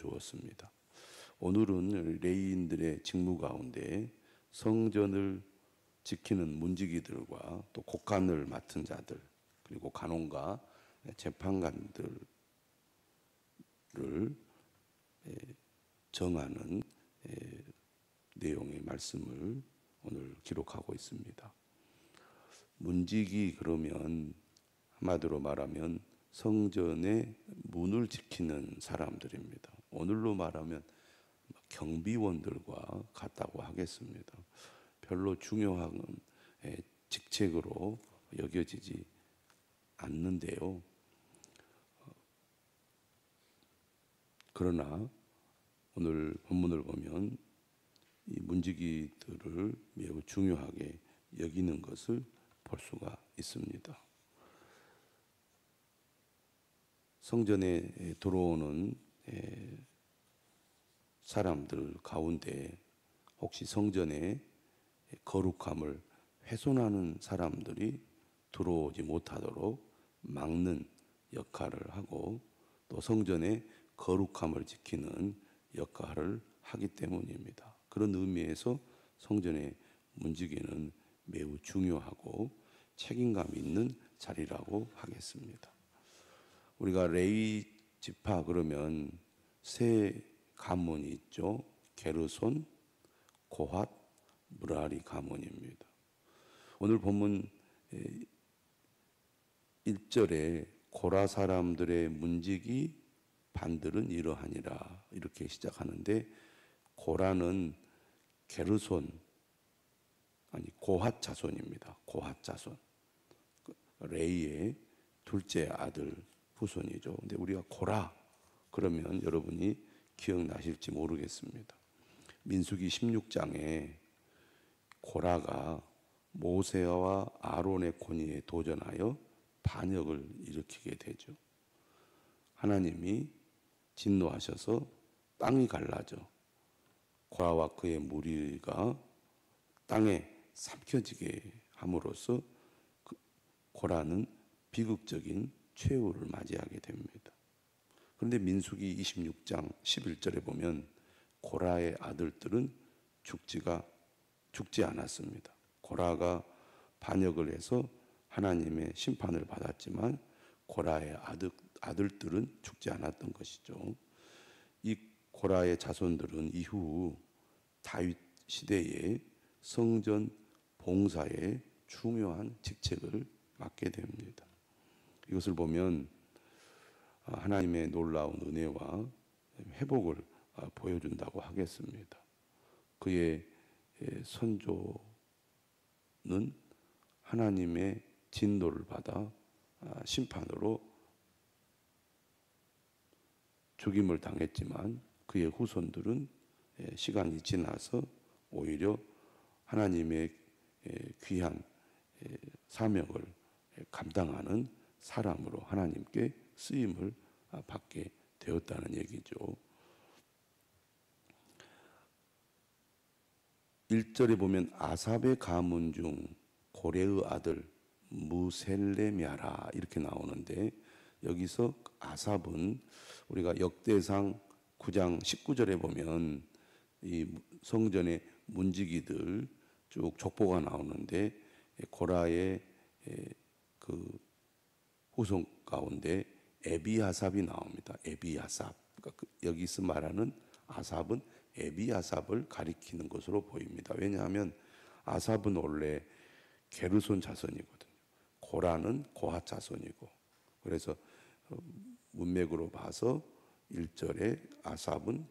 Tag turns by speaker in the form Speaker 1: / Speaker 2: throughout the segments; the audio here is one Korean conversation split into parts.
Speaker 1: 주었습니다. 오늘은 레위인들의 직무 가운데 성전을 지키는 문지기들과 또 곡간을 맡은 자들, 그리고 간원과 재판관들을 정하는 내용의 말씀을 오늘 기록하고 있습니다. 문지기 그러면 한마디로 말하면 성전의 문을 지키는 사람들입니다. 오늘로 말하면 경비원들과 같다고 하겠습니다. 별로 중요한 직책으로 여겨지지 않는데요. 그러나 오늘 본문을 보면 이 문지기들을 매우 중요하게 여기는 것을 볼 수가 있습니다. 성전에 들어오는 사람들 가운데 혹시 성전의 거룩함을 훼손하는 사람들이 들어오지 못하도록 막는 역할을 하고 또 성전의 거룩함을 지키는 역할을 하기 때문입니다. 그런 의미에서 성전의 문지기는 매우 중요하고 책임감 있는 자리라고 하겠습니다. 우리가 레위 지파 그러면 세 가문이 있죠. 게르손, 고핫, 무라리 가문입니다. 오늘 본문 1절에 고라 사람들의 문지기 반들은 이러하니라 이렇게 시작하는데, 고라는 게르손 고핫 자손입니다. 고핫 자손, 레이의 둘째 아들 후손이죠. 근데 우리가 고라 그러면 여러분이 기억나실지 모르겠습니다. 민수기 16장에 고라가 모세와 아론의 권위에 도전하여 반역을 일으키게 되죠. 하나님이 진노하셔서 땅이 갈라져 고라와 그의 무리가 땅에 삼켜지게 함으로써 고라는 비극적인 최후를 맞이하게 됩니다. 그런데 민수기 26장 11절에 보면 고라의 아들들은 죽지 않았습니다. 고라가 반역을 해서 하나님의 심판을 받았지만 고라의 아들들은 죽지 않았던 것이죠. 이 고라의 자손들은 이후 다윗 시대에 성전 봉사에 중요한 직책을 맡게 됩니다. 이것을 보면 하나님의 놀라운 은혜와 회복을 보여준다고 하겠습니다. 그의 선조는 하나님의 진노를 받아 심판으로 죽임을 당했지만 그의 후손들은 시간이 지나서 오히려 하나님의 귀한 사명을 감당하는 사람으로 하나님께 쓰임을 받게 되었다는 얘기죠. 1절에 보면 아삽의 가문 중 고레의 아들 무셀레미아라 이렇게 나오는데, 여기서 아삽은 우리가 역대상 9장 19절에 보면 이 성전의 문지기들 쭉 족보가 나오는데 고라의 그 후손 가운데 에비아삽이 나옵니다. 에비아삽. 그러니까 여기서 말하는 아삽은 에비아삽을 가리키는 것으로 보입니다. 왜냐하면 아삽은 원래 게르손 자손이거든요. 고라는 고핫 자손이고, 그래서 문맥으로 봐서 1절에 아삽은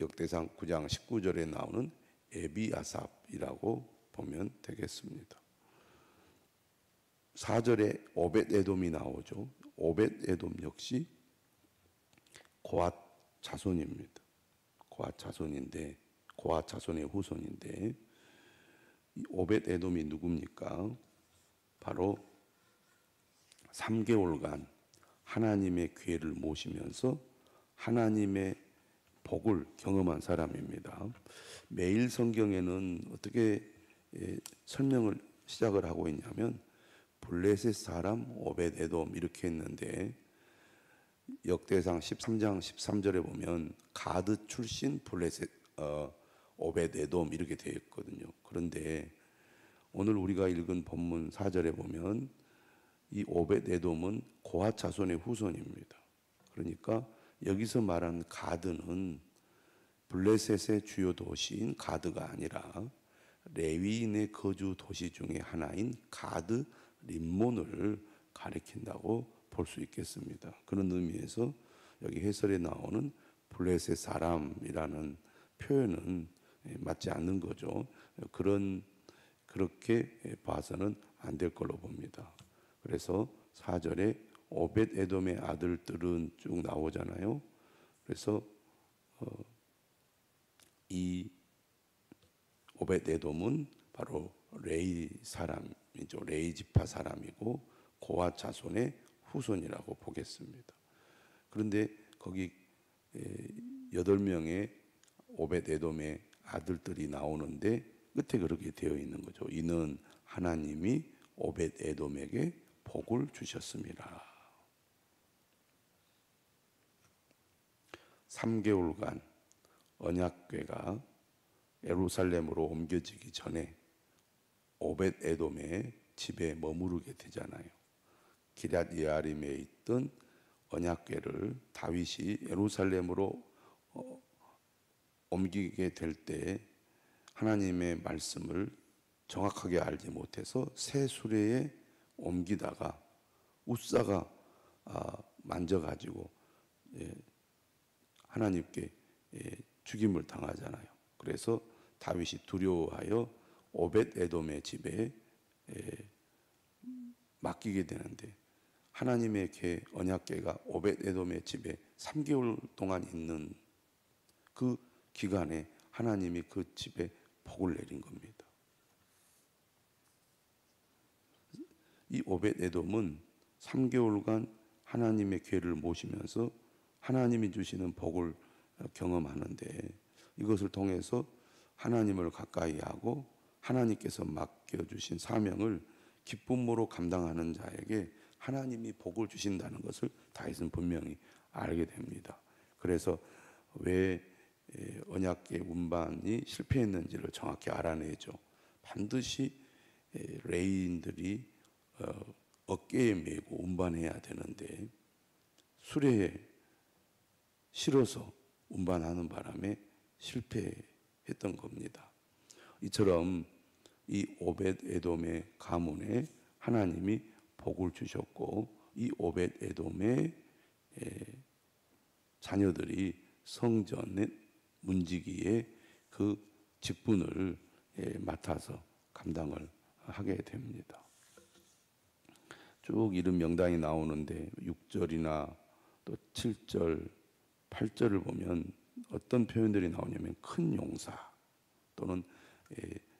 Speaker 1: 역대상 9장 19절에 나오는 에비아삽이라고 보면 되겠습니다. 4절에 오벳에돔이 나오죠. 오벳에돔 역시 고핫 자손입니다. 고핫 자손인데, 고핫 자손의 후손인데, 이 오벳에돔이 누굽니까? 바로 3개월간 하나님의 괴를 모시면서 하나님의 복을 경험한 사람입니다. 매일 성경에는 어떻게 설명을 시작을 하고 있냐면 블레셋 사람 오벳에돔 이렇게 했는데, 역대상 13장 13절에 보면 가드 출신 블레셋 오벳에돔 이렇게 되어 있거든요. 그런데 오늘 우리가 읽은 본문 4절에 보면 이 오벳에돔은 고핫 자손의 후손입니다. 그러니까 여기서 말한 가드는 블레셋의 주요 도시인 가드가 아니라 레위인의 거주 도시 중에 하나인 가드 림몬을 가리킨다고 볼 수 있겠습니다. 그런 의미에서 여기 해설에 나오는 블레셋 사람이라는 표현은 맞지 않는 거죠. 그렇게 봐서는 안 될 걸로 봅니다. 그래서 4절에 오벳 에돔의 아들들은 쭉 나오잖아요. 그래서 이 오벳 에돔은 바로 레이 사람이죠. 레이 지파 사람이고 고핫 자손의 후손이라고 보겠습니다. 그런데 거기 8명의 오벳 에돔의 아들들이 나오는데 끝에 그렇게 되어 있는 거죠. 이는 하나님이 오벳 에돔에게 복을 주셨습니다. 3개월간 언약궤가 예루살렘으로 옮겨지기 전에 오벳 에돔의 집에 머무르게 되잖아요. 기럇 예아림에 있던 언약궤를 다윗이 예루살렘으로 옮기게 될 때 하나님의 말씀을 정확하게 알지 못해서 새 수레에 옮기다가 웃사가 만져가지고 하나님께 죽임을 당하잖아요. 그래서 다윗이 두려워하여 오벳 에돔의 집에 맡기게 되는데 하나님의 언약궤가 오벳 에돔의 집에 3개월 동안 있는 그 기간에 하나님이 그 집에 복을 내린 겁니다. 이 오벳 에돔은 3개월간 하나님의 궤를 모시면서 하나님이 주시는 복을 경험하는데 이것을 통해서 하나님을 가까이 하고 하나님께서 맡겨주신 사명을 기쁨으로 감당하는 자에게 하나님이 복을 주신다는 것을 다윗은 분명히 알게 됩니다. 그래서 왜 언약궤 운반이 실패했는지를 정확히 알아내죠. 반드시 레위인들이 어깨에 메고 운반해야 되는데 수레에 실어서 운반하는 바람에 실패했던 겁니다. 이처럼 이 오벳 에돔의 가문에 하나님이 복을 주셨고 이 오벳 에돔의 자녀들이 성전의 문지기의 그 직분을 맡아서 감당을 하게 됩니다. 쭉 이런 명단이 나오는데 6절이나 또 7절, 8절을 보면 어떤 표현들이 나오냐면 큰 용사 또는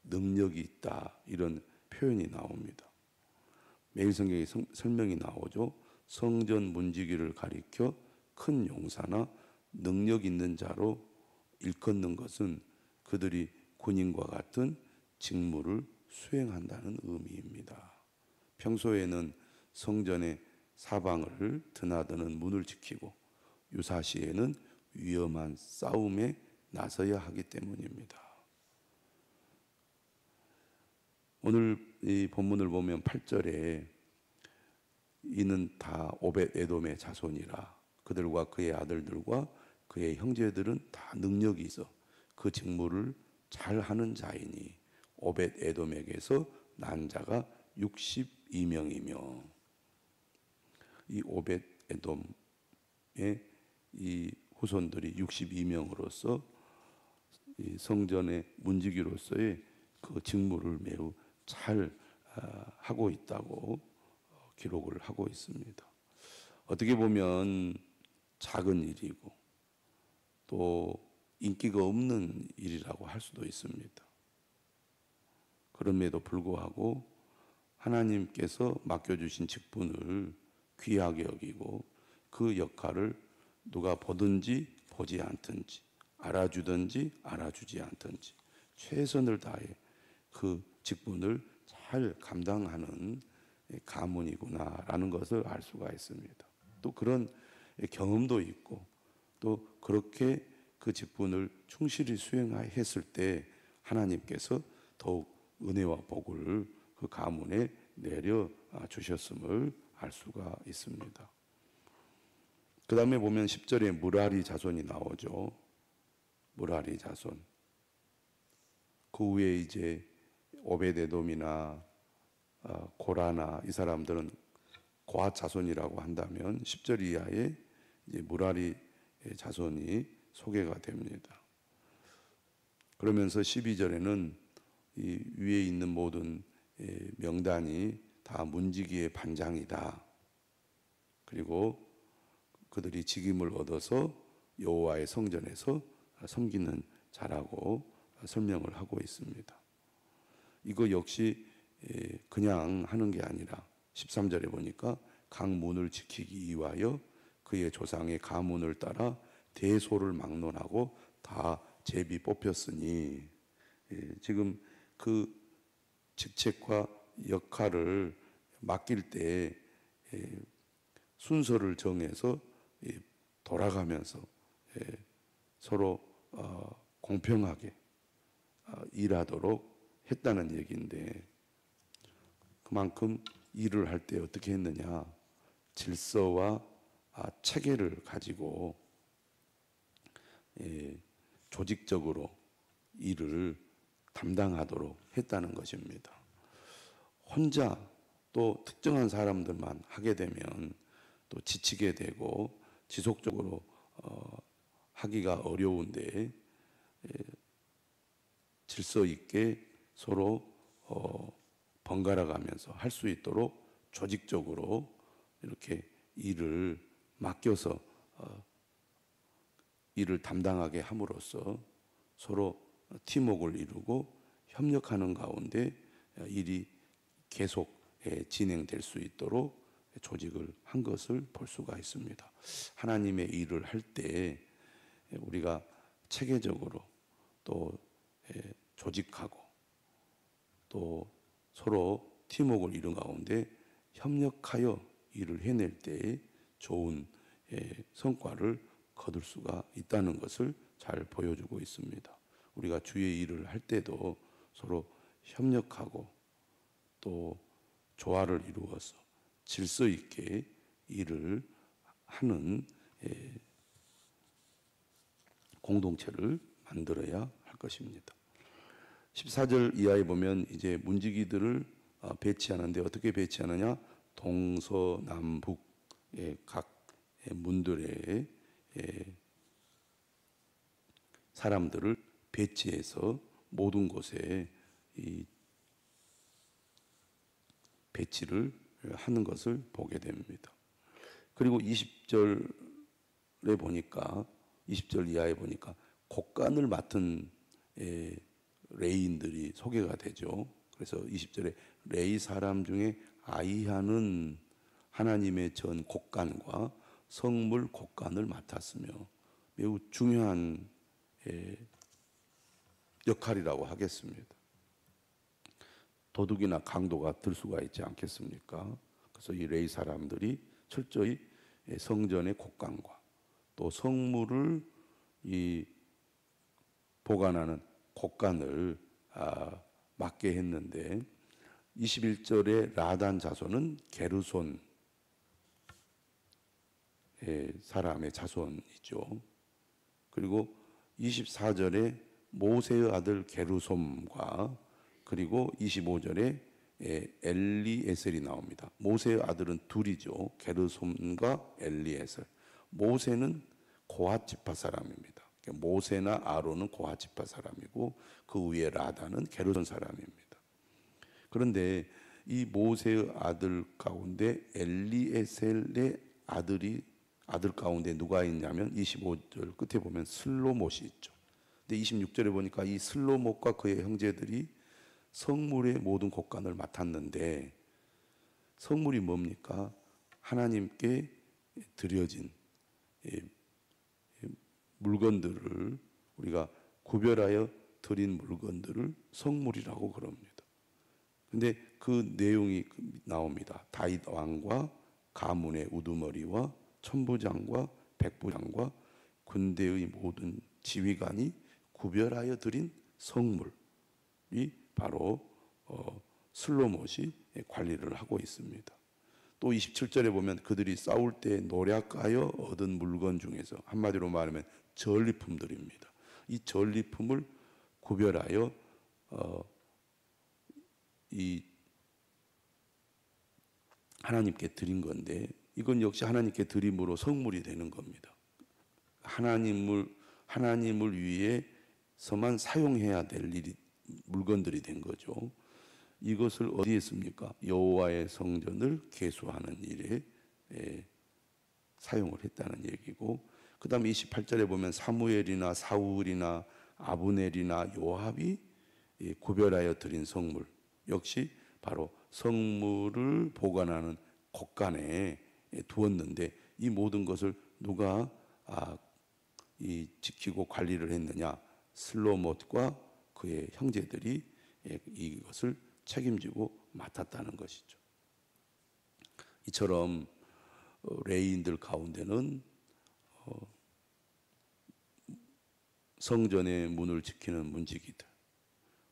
Speaker 1: 능력이 있다 이런 표현이 나옵니다. 매일 성경에 설명이 나오죠. 성전 문지기를 가리켜 큰 용사나 능력 있는 자로 일컫는 것은 그들이 군인과 같은 직무를 수행한다는 의미입니다. 평소에는 성전의 사방을 드나드는 문을 지키고 유사시에는 위험한 싸움에 나서야 하기 때문입니다. 오늘 이 본문을 보면 8절에 이는 다 오벳 에돔의 자손이라 그들과 그의 아들들과 그의 형제들은 다 능력이 있어 그 직무를 잘 하는 자이니 오벳 에돔에게서 난 자가 62명이며 이 오벳 에돔의 이 후손들이 62명으로서 이 성전의 문지기로서의 그 직무를 매우 잘 하고 있다고 기록을 하고 있습니다. 어떻게 보면 작은 일이고 또 인기가 없는 일이라고 할 수도 있습니다. 그럼에도 불구하고 하나님께서 맡겨주신 직분을 귀하게 여기고 그 역할을 누가 보든지 보지 않든지 알아주든지 알아주지 않든지 최선을 다해 그 직분을 잘 감당하는 가문이구나라는 것을 알 수가 있습니다. 또 그런 경험도 있고 또 그렇게 그 직분을 충실히 수행했을 때 하나님께서 더욱 은혜와 복을 그 가문에 내려 주셨음을 알 수가 있습니다. 그 다음에 보면 10절에 무라리 자손이 나오죠. 무라리 자손. 그 후에 이제 오베데돔이나 고라나 이 사람들은 고핫 자손이라고 한다면 10절 이하에 이제 무라리 자손이 소개가 됩니다. 그러면서 12절에는 이 위에 있는 모든 명단이 다 문지기의 반장이다. 그리고 그들이 직임을 얻어서 여호와의 성전에서 섬기는 자라고 설명을 하고 있습니다. 이거 역시 그냥 하는 게 아니라 13절에 보니까 각 문을 지키기 위하여 그의 조상의 가문을 따라 대소를 막론하고 다 제비 뽑혔으니, 지금 그 직책과 역할을 맡길 때 순서를 정해서 돌아가면서 서로 공평하게 일하도록 했다는 얘기인데, 그만큼 일을 할 때 어떻게 했느냐, 질서와 체계를 가지고 조직적으로 일을 담당하도록 했다는 것입니다. 혼자 또 특정한 사람들만 하게 되면 또 지치게 되고 지속적으로 하기가 어려운데, 질서 있게 서로 번갈아 가면서 할 수 있도록 조직적으로 이렇게 일을 맡겨서 일을 담당하게 함으로써 서로 팀워크를 이루고 협력하는 가운데 일이 계속 진행될 수 있도록 조직을 한 것을 볼 수가 있습니다. 하나님의 일을 할 때 우리가 체계적으로 또 조직하고 또 서로 팀워크를 이룬 가운데 협력하여 일을 해낼 때 좋은 성과를 거둘 수가 있다는 것을 잘 보여주고 있습니다. 우리가 주의 일을 할 때도 서로 협력하고 또 조화를 이루어서 질서 있게 일을 하는 공동체를 만들어야 할 것입니다. 14절 이하에 보면 이제 문지기들을 배치하는데 어떻게 배치하느냐? 동서남북의 각 문들의 사람들을 배치해서 모든 곳에 이 배치를 하는 것을 보게 됩니다. 그리고 20절에 보니까 20절 이하에 보니까 곡간을 맡은 레위인들이 소개가 되죠. 그래서 20절에 레위 사람 중에 아이하는 하나님의 전 곡간과 성물 곡간을 맡았으며, 매우 중요한 역할이라고 하겠습니다. 도둑이나 강도가 들 수가 있지 않겠습니까? 그래서 이 레위 사람들이 철저히 성전의 곡간과 또 성물을 보관하는 곡간을 맡게 했는데, 21절에 라단 자손은 게르손 사람의 자손이죠. 그리고 24절에 모세의 아들 게르솜과 그리고 25절에 엘리에셀이 나옵니다. 모세의 아들은 둘이죠. 게르솜과 엘리에셀. 모세는 고핫 지파 사람입니다. 모세나 아론은 고핫 지파 사람이고 그 위에 라단은 게르손 사람입니다. 그런데 이 모세의 아들 가운데 엘리에셀의 아들 가운데 누가 있냐면 25절 끝에 보면 슬로못이 있죠. 근데 26절에 보니까 이 슬로못과 그의 형제들이 성물의 모든 곡간을 맡았는데, 성물이 뭡니까? 하나님께 드려진 물건들을 우리가 구별하여 드린 물건들을 성물이라고 그럽니다. 근데 그 내용이 나옵니다. 다윗 왕과 가문의 우두머리와 천부장과 백부장과 군대의 모든 지휘관이 구별하여 드린 성물이 바로 슬로못이 관리를 하고 있습니다. 또 27절에 보면 그들이 싸울 때 노략하여 얻은 물건 중에서 한마디로 말하면 전리품들입니다. 이 전리품을 구별하여 이 하나님께 드린 건데, 이건 역시 하나님께 드림으로 성물이 되는 겁니다. 하나님을 위해서만 사용해야 될 물건들이 된 거죠. 이것을 어디에 씁니까? 여호와의 성전을 계수하는 일에 사용을 했다는 얘기고, 그 다음에 28절에 보면 사무엘이나 사울이나 아브넬이나 요압이 구별하여 드린 성물, 역시 바로 성물을 보관하는 곳간에 두었는데, 이 모든 것을 누가 지키고 관리를 했느냐? 슬로못과 그의 형제들이 이것을 책임지고 맡았다는 것이죠. 이처럼 레위인들 가운데는 성전의 문을 지키는 문지기들,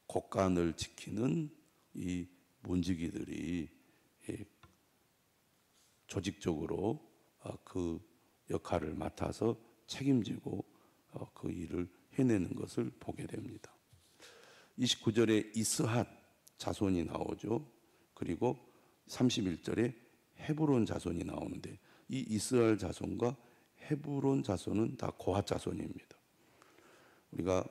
Speaker 1: 곳간을 지키는 이 문지기들이 조직적으로 그 역할을 맡아서 책임지고 그 일을 해내는 것을 보게 됩니다. 29절에 이스핫 자손이 나오죠. 그리고 31절에 헤브론 자손이 나오는데, 이 이스라엘 자손과 헤브론 자손은 다 고핫 자손입니다. 우리가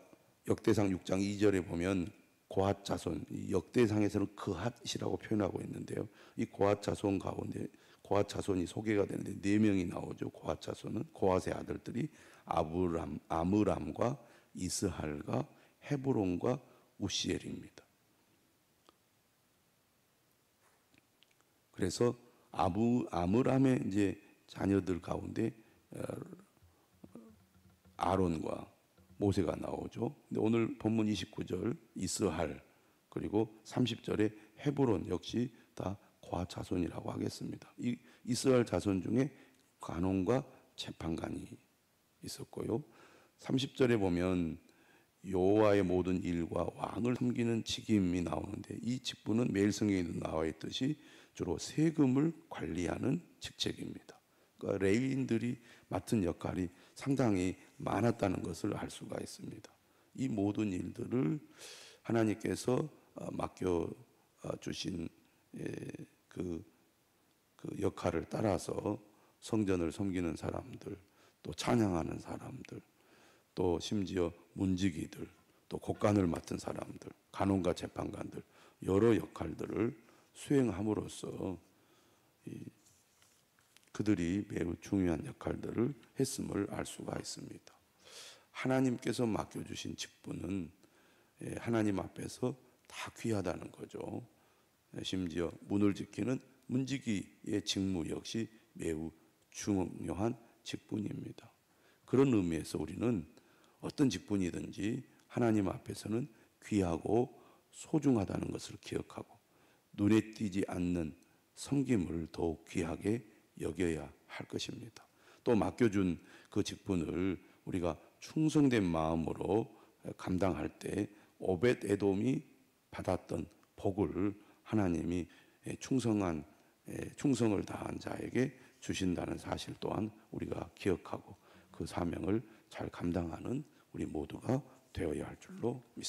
Speaker 1: 역대상 6장 2절에 보면 고핫 자손, 역대상에서는 그핫이라고 표현하고 있는데요. 이 고핫 자손 가운데 고핫 자손이 소개가 되는데 4명이 나오죠. 고핫 자손은 고핫의 아들들이 아므람과 이스할과 헤브론과 우시엘입니다. 그래서 아므람의 이제 자녀들 가운데 아론과 모세가 나오죠. 근데 오늘 본문 29절 이스할, 그리고 30절에 헤브론 역시 다 고핫 자손이라고 하겠습니다. 이 이스라엘 자손 중에 간원과 재판관이 있었고요. 30절에 보면 여호와의 모든 일과 왕을 섬기는 직임이 나오는데, 이 직분은 매일 성경에도 나와 있듯이 주로 세금을 관리하는 직책입니다. 그러니까 레위인들이 맡은 역할이 상당히 많았다는 것을 알 수가 있습니다. 이 모든 일들을 하나님께서 맡겨 주신 그 역할을 따라서 성전을 섬기는 사람들, 또 찬양하는 사람들, 또 심지어 문지기들, 또 곳간을 맡은 사람들, 간원과 재판관들, 여러 역할들을 수행함으로써 그들이 매우 중요한 역할들을 했음을 알 수가 있습니다. 하나님께서 맡겨주신 직분은 하나님 앞에서 다 귀하다는 거죠. 심지어 문을 지키는 문지기의 직무 역시 매우 중요한 직분입니다. 그런 의미에서 우리는 어떤 직분이든지 하나님 앞에서는 귀하고 소중하다는 것을 기억하고, 눈에 띄지 않는 섬김을 더욱 귀하게 여겨야 할 것입니다. 또 맡겨준 그 직분을 우리가 충성된 마음으로 감당할 때 오벳 에돔이 받았던 복을 하나님이 충성을 다한 자에게 주신다는 사실 또한 우리가 기억하고 그 사명을 잘 감당하는 우리 모두가 되어야 할 줄로 믿습니다.